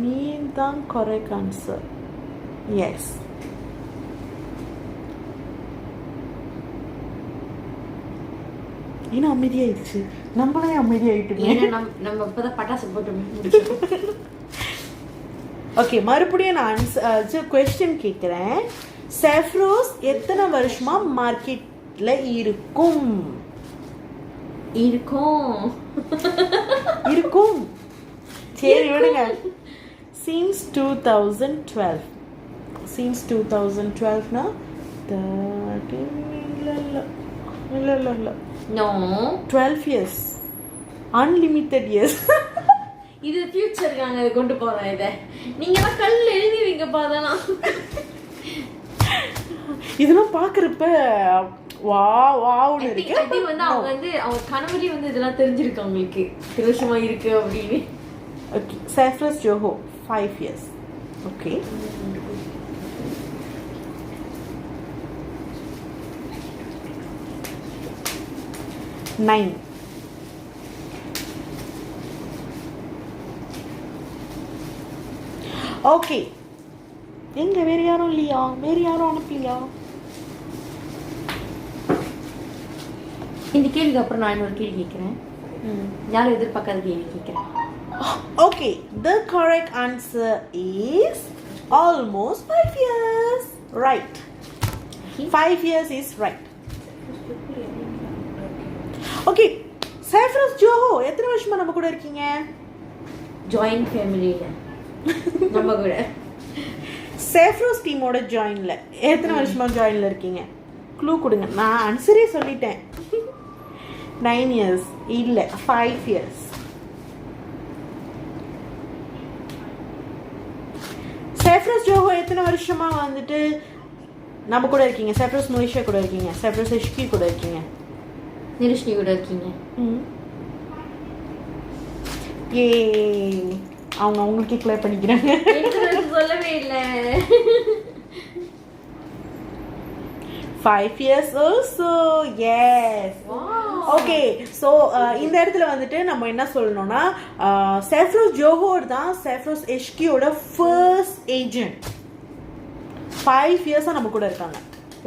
மீன் தான் கரெக்ட் ஆன்சர். எஸ். ஏன்னா அமைதியாயிடுச்சு, நம்மளே அமைதியாயிட்டு. நம்ம இப்பதான் பட்டாசு போட்டு முடிச்சோம். ஓகே, மறுபடியும் நான் ஆன்சர் கொஸ்டின் கேட்குறேன். செஃப்ரோஸ் எத்தனை வருஷமா மார்க்கெட்ல இருக்கும்? இருக்கும். சரி விடுங்க. Since 2012. Since 2012 இல்ல. No. 12 years. Unlimited years. இது ஃபியூச்சருக்கு நாங்க இதை கொண்டு போறோம். இதை நீங்க எல்லாம் கல்ல எழுதிவீங்க பாதனா. இதெல்லாம் பாக்குறப்ப வாவ்னு இருக்கு. ஐ திங்க் வந்து அவங்க கனவுலயே இதெல்லாம் தெரிஞ்சிருக்கு அவங்களுக்கு திருஷமா இருக்கு அப்படின்னு. Okay, Cephros Johor 5 years. Okay. Nine. Okay, எங்க வேற யாரும் இல்லையா? வேற யாரும் அனுப்பலையா? இந்த கேள்விக்கு அப்புறம் நான் இன்னொரு கேள்வி கேட்கிறேன். யாரும் எதிர்பார்க்காத கேள்வி கேட்கிறேன். Okay, the correct answer is almost 5 years. Right. 5 years is right. Okay, Cephros Johor எத்தனை வருஷமா நம்ம கூட இருக்கீங்க? ஜாயின்ட் ஃபேமிலில நம்ம கூட. Cephros டீமோட ஜாயின்ல எத்தனை வருஷமா ஜாயின்ல இருக்கீங்க? க்ளூ கொடுங்க. நான் ஆன்சரே சொல்லிட்டேன். 9 years இல்ல 5 years. Cephros Johor எத்தனை வருஷமா நம்ம கூட இருக்கீங்க? Cephros Malaysia கூட இருக்கீங்க? Cephros HQ கூட இருக்கீங்க? நிருஷ்ணி கூட இருக்கீங்க. ஏ, அவங்களுக்கே கிளியர் பண்ணிக்கிறாங்க. சொல்லவே இல்ல. 5 years also. Yes. Okay, so இந்த இடத்துல நம்ம என்ன சொல்லணும்னா Cephros Johor தான் Cephros HQ ஓட ஃபர்ஸ்ட் ஏஜென்ட். 5 இயர்ஸா நம்ம கூட இருக்காங்க.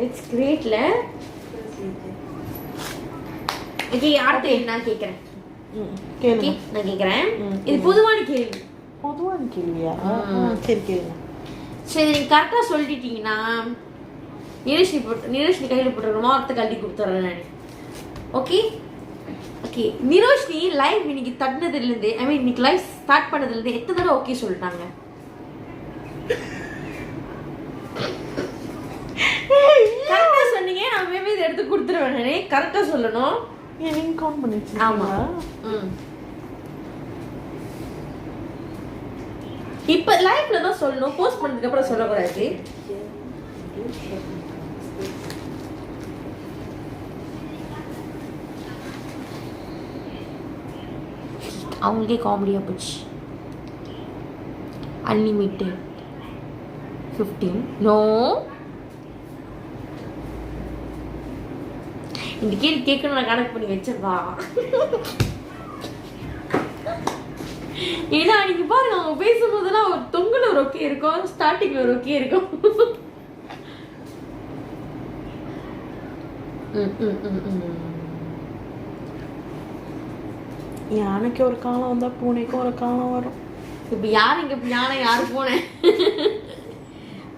இட்ஸ் கிரேட்ல. ஓகே, அடுத்து நான் கேக்குறேன். கேளுங்க. நான் கேக்குறேன். இது பொதுவான கேள்வி. பொதுவான கேள்வியா? சரி கேளுங்க. சரி, நீங்க கரெக்டா சொல்லிட்டீங்கன்னா நிரோஷினி கையில் போட்டுருக்கணும், வார்த்தை கழட்டி கொடுத்துட்றேன் நான். ஓகே ஓகே, நிரோஷினி லைவ் இன்னைக்கு தட்டினதுலேருந்து, ஐ மீன் இன்னைக்கு லைவ் ஸ்டார்ட் பண்ணதுலேருந்து எத்தனை தடவை ஓகே சொல்லிட்டாங்க? கரெக்டா சொன்னீங்க, நான் மேபி இதை எடுத்து கொடுத்துருவேன். நானே கரெக்டா சொல்லணும். நீங்க கவுண்ட் பண்ணிச்சு. ஆமா. இப்ப லைவ்ல தான் சொல்லணும், போஸ்ட் பண்ணதுக்கு அப்புறம் சொல்லக்கூடாது. அவங்களுக்கே காமெடியா போச்சு. அன்லிமிட்டெட் 15. நோ, இந்த கேள்வி கேட்கணும் நான் கனெக்ட் பண்ணி வச்சிருப்பா. ஏன்னா அன்னைக்கு பாருங்க, அவங்க பேசும்போதெல்லாம் ஒரு தொங்கல ஒரு ஓகே இருக்கும், ஸ்டார்டிங்ல ஒரு ஓகே இருக்கும். யானைக்கு ஒரு காலம் வந்தா பூனைக்கும் ஒரு காலம் வரும். இப்ப யாரு இங்க யானை யாரு போனேன்?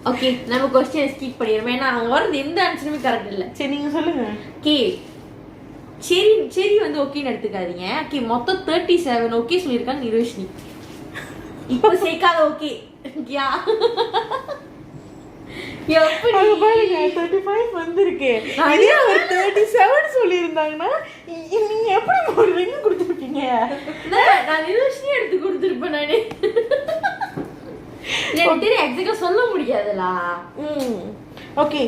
ஓகே, நம்ம கொஸ்டின் ஸ்கிப் பண்ணிடுறோம். ஏன்னா அவங்க வரது எந்த ஆன்சருமே கரெக்ட் இல்லை. சரி, நீங்க சொல்லுங்க. ஓகே, சரி சரி ஓகேன்னு எடுத்துக்காதீங்க. ஓகே, மொத்தம் 37 ஓகே சொல்லியிருக்காங்க நிரோஷினி. இப்போ சேர்க்காத ஓகே யா பாருங்க 35 வந்திருக்கு. இதே ஒரு 37 சொல்லியிருந்தாங்கன்னா நீங்க எப்படி ஒரு ரிங் கொடுத்துருப்பீங்க? நான் நிரோஷினி எடுத்து கொடுத்துருப்பேன். நானே எனக்கு எக்ஸாக்ட்டா சொல்ல முடியாதுல. Okay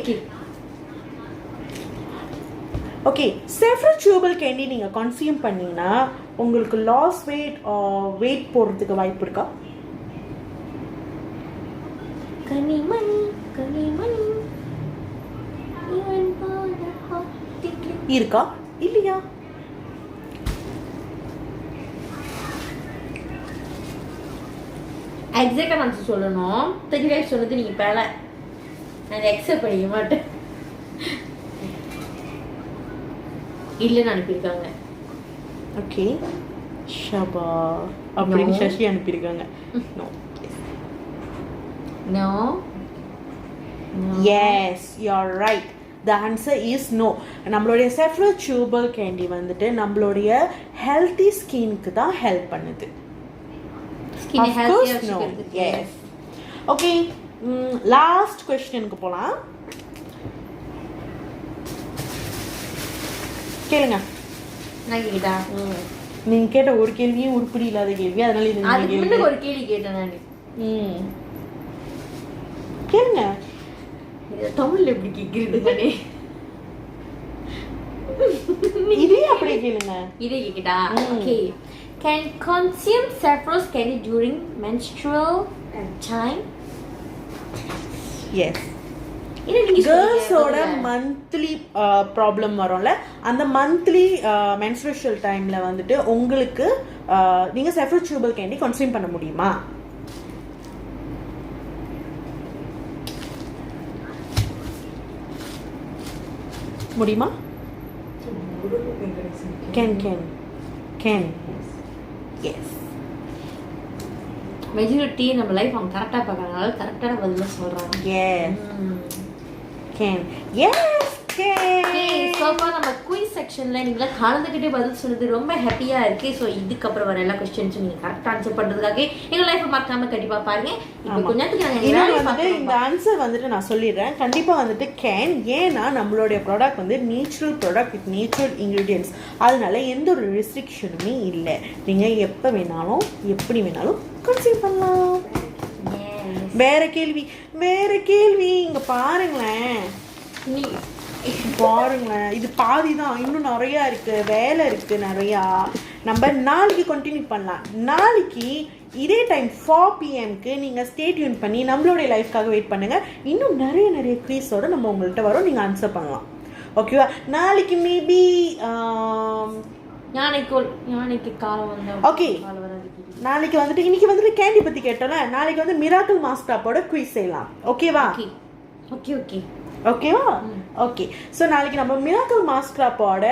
okay, Cephros chewable candy நீங்க கன்சியூம் பண்ணீங்கன்னா உங்களுக்கு லாஸ் வெயிட் போடுறதுக்கு வாய்ப்பு இருக்கா? கனிமணி இருக்கா இல்லையா? எக்ஸாக்டா நான் சொல்லணும். 35 சொன்னது நீங்க பேல நான் எக்ஸெப்ட் பண்ணிக்க மாட்டேன். இல்லைன்னு அனுப்பியிருக்காங்க. ஓகே, ஷபா அப்படின்னு சசி அனுப்பியிருக்காங்க. No. Yes, you're right. The answer is no. நம்மளுடைய Sephora chewable candy வந்துட்டு நம்மளுடைய healthy skinக்கு தான் help பண்ணுது. Skin Of healthy course no. Yes. Okay, last questionக்கு போலாம். கேளுங்க. நான் கேட்டா நீங்க கேட்ட ஒரு கேள்வியும் உருப்படி இல்லாத கேள்வி, அதனால இது அதுக்கு முன்ன ஒரு கேள்வி கேட்டேன் நான். கேளுங்க. இது தமிழ்ல எப்படி கேக்குறீங்க? இதே அப்படியே கேளுங்க. இதே கேட்டா okay. Can consume Sephora's candy during menstrual time? Yes. கேர்ள்ஸோட மந்த்லி ப்ராப்ளம் வரும்ல, அந்த மந்த்லி மென்ஸ்ட்ரேஷனல் டைம்ல வந்துட்டு உங்களுக்கு நீங்க Sephora chewable candy கன்சியூம் பண்ண முடியுமா? முடியுமா? Can. Yes. மெஜாரிட்டி நம்ம லைஃப் அவங்க கரெக்டா பார்க்கறனால கரெக்டான பதில சொல்றாங்க. Yes. Can. Yes. சோஃபா நம்ம குயிஸ் செக்ஷன்ல நீங்க கலந்துக்கிட்டே பதில் சொன்னது ரொம்ப ஹாப்பியா இருக்கு. ஸோ இதுக்கப்புறம் வர எல்லா கொஸ்டின்ஸும் நீங்க கரெக்டா ஆன்சர் பண்றதுக்காக எங்க லைஃப் மறக்காம கண்டிப்பா பாருங்க. இப்போ கொஞ்ச நேரத்துக்கு இந்த ஆன்சர் வந்துட்டு நான் சொல்லிடுறேன். கண்டிப்பா வந்துட்டு கேன். ஏன்னா நம்மளுடைய ப்ராடக்ட் வந்து natural product with natural ingredients, அதனால எந்த ஒரு ரெஸ்ட்ரிக்ஷனுமே இல்லை. நீங்க எப்ப வேணாலும் எப்படி வேணாலும் கன்சியூம் பண்ணலாம். வேற கேள்வி இங்க பாருங்களேன். பாருங்களேன், இது பாதி தான், இன்னும் நிறையா இருக்கு, வேலை இருக்கு நிறையா. நம்ம நாளைக்கு கண்டினியூ பண்ணலாம். நாளைக்கு இதே டைம் 4 PM நீங்கள் ஸ்டே டியூன் பண்ணி நம்மளுடைய லைஃப்காக வெயிட் பண்ணுங்க. இன்னும் நிறைய குவீஸோட நம்ம உங்கள்கிட்ட வரோம், நீங்கள் ஆன்சர் பண்ணலாம். ஓகேவா? நாளைக்கு மேபி நாளைக்கு காலம் வந்து ஓகே. நாளைக்கு வந்துட்டு இன்னைக்கு வந்துட்டு கேண்டி பத்தி கேட்டோம்ல, நாளைக்கு வந்து மிராக்கிள் மாஸ்டாப்போட குவீஸ் செய்யலாம். ஓகேவா? ஓகேவா? ஓகே. ஸோ நாளைக்கு நம்ம மிராக்கிள் மாஸ்க்ராப்போட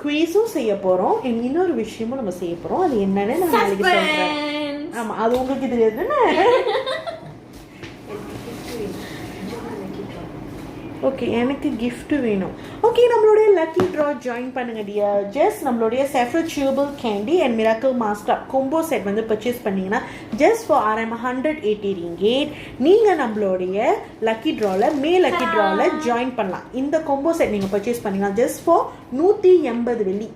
குவீஸும் செய்ய போகிறோம். இன்னொரு விஷயமும் நம்ம செய்ய போகிறோம். அது என்னன்னு நான் நாளைக்கு சொல்கிறேன். ஆமாம், அது உங்களுக்கு தெரியாதுன்னு. ஓகே, எனக்கு gift வேணும். ஓகே, நம்மளுடைய லக்கி ட்ரா ஜாயின் பண்ணுங்க டியர். ஜஸ்ட் நம்மளுடைய Sephora chewable candy and Miracle Master combo set வந்து பர்ச்சேஸ் பண்ணீங்கன்னா just for RM180 ringgit நீங்கள் நம்மளுடைய லக்கி ட்ராவில் லக்கி ட்ராவில் ஜாயின் பண்ணலாம். இந்த combo set நீங்கள் பர்ச்சேஸ் பண்ணீங்கன்னா just for 180 வெள்ளி,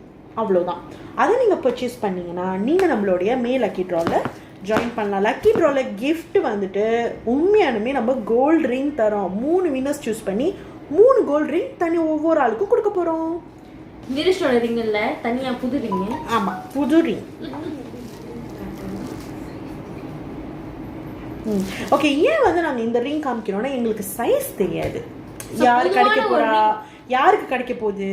அவ்வளோதான். அதை நீங்கள் பர்ச்சேஸ் பண்ணீங்கன்னா நீங்கள் நம்மளுடைய லக்கி ட்ராவில் ஜாயின் பண்ணலாம். லக்கி ட்ராவில் கிஃப்ட் வந்துட்டு உண்மையானுமே நம்ம கோல்டு ரிங் தரோம். 3 வின்னர்ஸ் சூஸ் பண்ணி 3 கோல்டு ரிங் தனி ஒவ்வொரு ஆளுக்கும் கொடுக்க போகிறோம். நிரிஷோட ரிங் இல்லை, தனியாக புது ரிங். ஆமாம், புது ரிங். ஓகே, ஏன் வந்து நாங்கள் இந்த ரிங் காமிக்கிறோம்னா எங்களுக்கு சைஸ் தெரியாது. யாருக்கு கிடைக்க போகுது,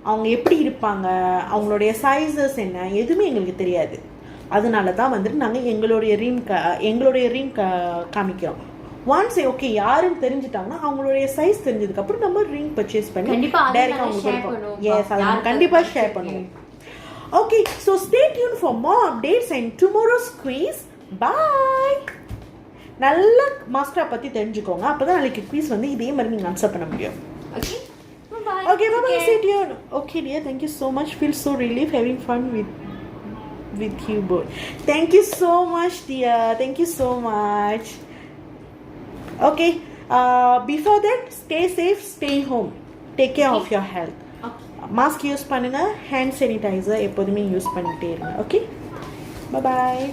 அவங்க எப்படி இருப்பாங்க, அவங்களுடைய சைஸஸ் என்ன, எதுவுமே எங்களுக்கு தெரியாது. அதனால தான் வந்துட்டு நாங்கள் எங்களுடைய ரிங் காமிக்கிறோம். ஒன்ஸ் ஓகே யாருன்னு தெரிஞ்சுட்டாங்கன்னா அவங்களுடைய சைஸ் தெரிஞ்சதுக்கப்புறம் நம்ம ரிங் பர்ச்சேஸ் பண்ணி டைரக்டாக அவங்களுக்கு கொடுப்போம். எஸ், அதை நம்ம கண்டிப்பாக ஷேர் பண்ணுவோம். Okay, so stay tuned for more updates and tomorrow's quiz. Bye. நல்ல மாஸ்டரை பற்றி தெரிஞ்சுக்கோங்க, அப்போ தான் நாளைக்கு குவீஸ் வந்து இதே மாதிரி நீங்கள் ஆன்சர் பண்ண முடியும். Okay, bye-bye. Stay tuned. Okay, dear. Thank you so much. Feel so relief having fun with you both. Thank you so much, dear. Thank you so much. Okay. Before that, stay safe. Stay home. Take care of your health. Mask use பண்ணுங்க. Hand sanitizer எப்போதுமே யூஸ் பண்ணிட்டே இருங்க. Okay. Bye bye.